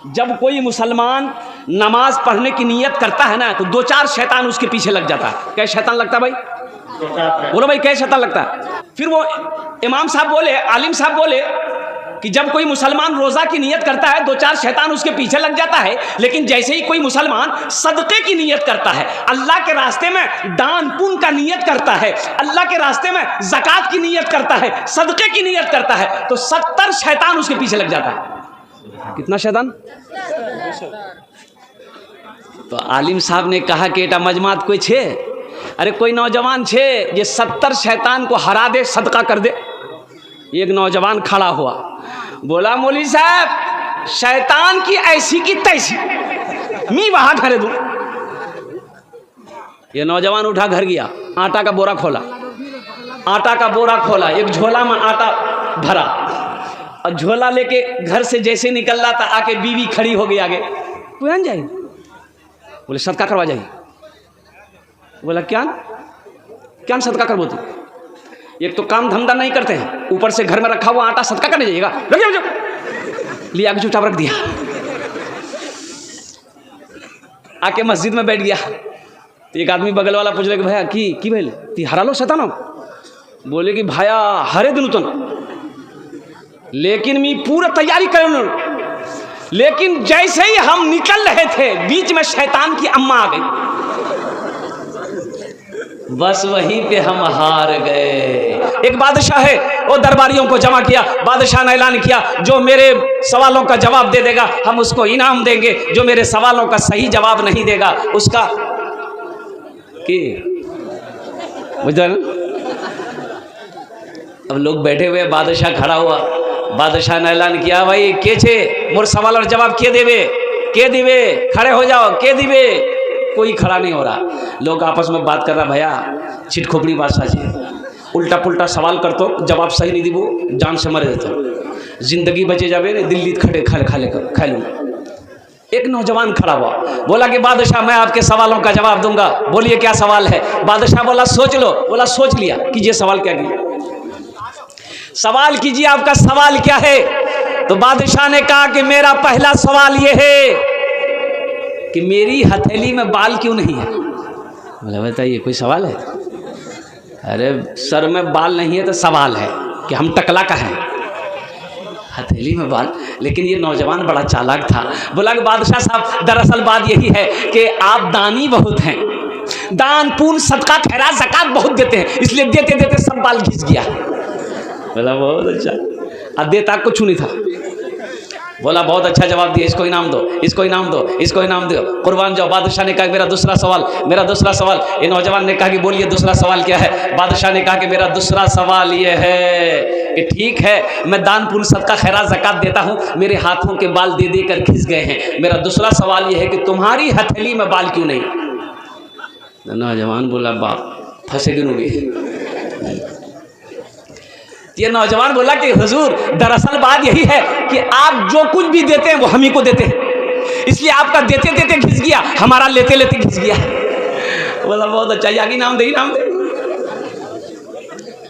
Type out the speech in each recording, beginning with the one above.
जब कोई मुसलमान नमाज पढ़ने की नीयत करता है ना तो 2-4 शैतान उसके पीछे लग जाता है। क्या शैतान लगता है भाई? बोलो भाई, क्या शैतान लगता है? फिर वो इमाम साहब बोले, आलिम साहब बोले कि जब कोई मुसलमान रोज़ा की नीयत करता है 2-4 शैतान उसके पीछे लग जाता है, लेकिन जैसे ही कोई मुसलमान सदक़े की नीयत करता है, अल्लाह के रास्ते में दान पुण्य का नीयत करता है, अल्लाह के रास्ते में ज़कात की नीयत करता है, सदक़े की नीयत करता है, तो 70 शैतान उसके पीछे लग जाता है। कितना शैतान? तो आलिम साहब ने कहा कि एटा मजमात कोई छे, अरे कोई नौजवान छे ये 70 शैतान को हरा दे, सदका कर दे। एक नौजवान खड़ा हुआ, बोला मौलवी साहब शैतान की ऐसी की तैसी मी वहां घरे दूं। ये नौजवान उठा घर गया, आटा का बोरा खोला, आटा का बोरा खोला, एक झोला में आटा भरा और झोला लेके घर से जैसे निकल रहा था आके बीवी खड़ी हो गई आगे, पुरान जाए, बोले सदका करवा जाइए। बोला क्या क्या सदका करवो तू? एक तो काम धंधा नहीं करते हैं, ऊपर से घर में रखा हुआ आटा सदका करने जाइएगा, रख जाओ, लिया आगे चुपचाप रख दिया। आके मस्जिद में बैठ गया तो एक आदमी बगल वाला पूछ रहे कि भैया की भैल ती हरा लो शैतान? बोले कि भाया हरे दिन तो लेकिन मैं पूरा तैयारी कर, लेकिन जैसे ही हम निकल रहे थे बीच में शैतान की अम्मा आ गई, बस वहीं पे हम हार गए। एक बादशाह है, वो दरबारियों को जमा किया, बादशाह ने ऐलान किया जो मेरे सवालों का जवाब दे देगा हम उसको इनाम देंगे, जो मेरे सवालों का सही जवाब नहीं देगा उसका कि बुझा ना। अब लोग बैठे हुए, बादशाह खड़ा हुआ, बादशाह ने ऐलान किया भाई के छे मोर सवाल और जवाब के देवे, खड़े हो जाओ, के दिवे। कोई खड़ा नहीं हो रहा, लोग आपस में बात कर रहा, भैया छिट खोपड़ी बादशाह जी उल्टा पुल्टा सवाल कर तो जवाब सही नहीं दीबो जान से मरे देते, जिंदगी बचे जावे ने दिल्ली खड़े खा लूँ। एक नौजवान खड़ा हुआ, बोला कि बादशाह मैं आपके सवालों का जवाब दूंगा, बोलिए क्या सवाल है? बादशाह बोला सोच लो। बोला सोच लिया, कीजिए सवाल क्या कीजिए, सवाल कीजिए आपका सवाल क्या है? तो बादशाह ने कहा कि मेरा पहला सवाल ये है कि मेरी हथेली में बाल क्यों नहीं है। बोला बताइए कोई सवाल है? अरे सर में बाल नहीं है तो सवाल है कि हम टकला का है, हथेली में बाल। लेकिन ये नौजवान बड़ा चालाक था, बोला कि बादशाह साहब दरअसल बात यही है कि आप दानी बहुत हैं, दान पुण्य सदका खैरात ज़कात बहुत देते हैं, इसलिए देते देते सब बाल घिस गया। बोला बहुत अच्छा, अब देता कुछ नहीं था। बोला बहुत अच्छा जवाब दिया, इसको इनाम दो, इसको इनाम दो, इसको इनाम दो, कुर्बान जाओ। बादशाह ने कहा मेरा दूसरा सवाल। ये नौजवान ने कहा कि बोलिए दूसरा सवाल क्या है? बादशाह ने कहा कि मेरा दूसरा सवाल ये है कि ठीक है मैं दान पुण्य सदका खैरात ज़कात देता हूँ, मेरे हाथों के बाल दे दे कर घिस गए हैं, मेरा दूसरा सवाल ये है कि तुम्हारी हथेली में बाल क्यों नहीं? नौजवान बोला बाप फंसे गिनूंगी। ये नौजवान बोला कि हुजूर दरअसल बात यही है कि आप जो कुछ भी देते हैं वो हम ही को देते हैं, इसलिए आपका देते देते घिस गया, हमारा लेते लेते घिस गया। बोला बहुत अच्छा, यहाँ की नाम दे,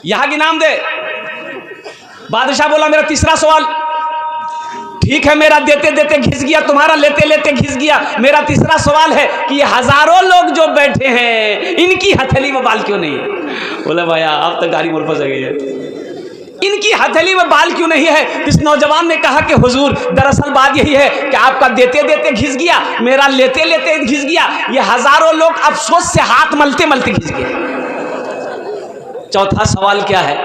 यहाँ की नाम दे। बादशाह बोला मेरा तीसरा सवाल, ठीक है मेरा देते देते घिस गया, तुम्हारा लेते लेते घिस गया, मेरा तीसरा सवाल है कि ये हजारों लोग जो बैठे हैं इनकी हथेली में बाल क्यों नहीं है? बोला भैया आप तो गाड़ी मोड़ फंस गई है, इनकी हथेली में बाल क्यों नहीं है? इस नौजवान ने कहा कि हुजूर दरअसल बात यही है कि आपका देते देते घिस गया, मेरा लेते लेते घिस गया, ये हजारों लोग अफसोस से हाथ मलते मलते घिस गए। चौथा सवाल क्या है?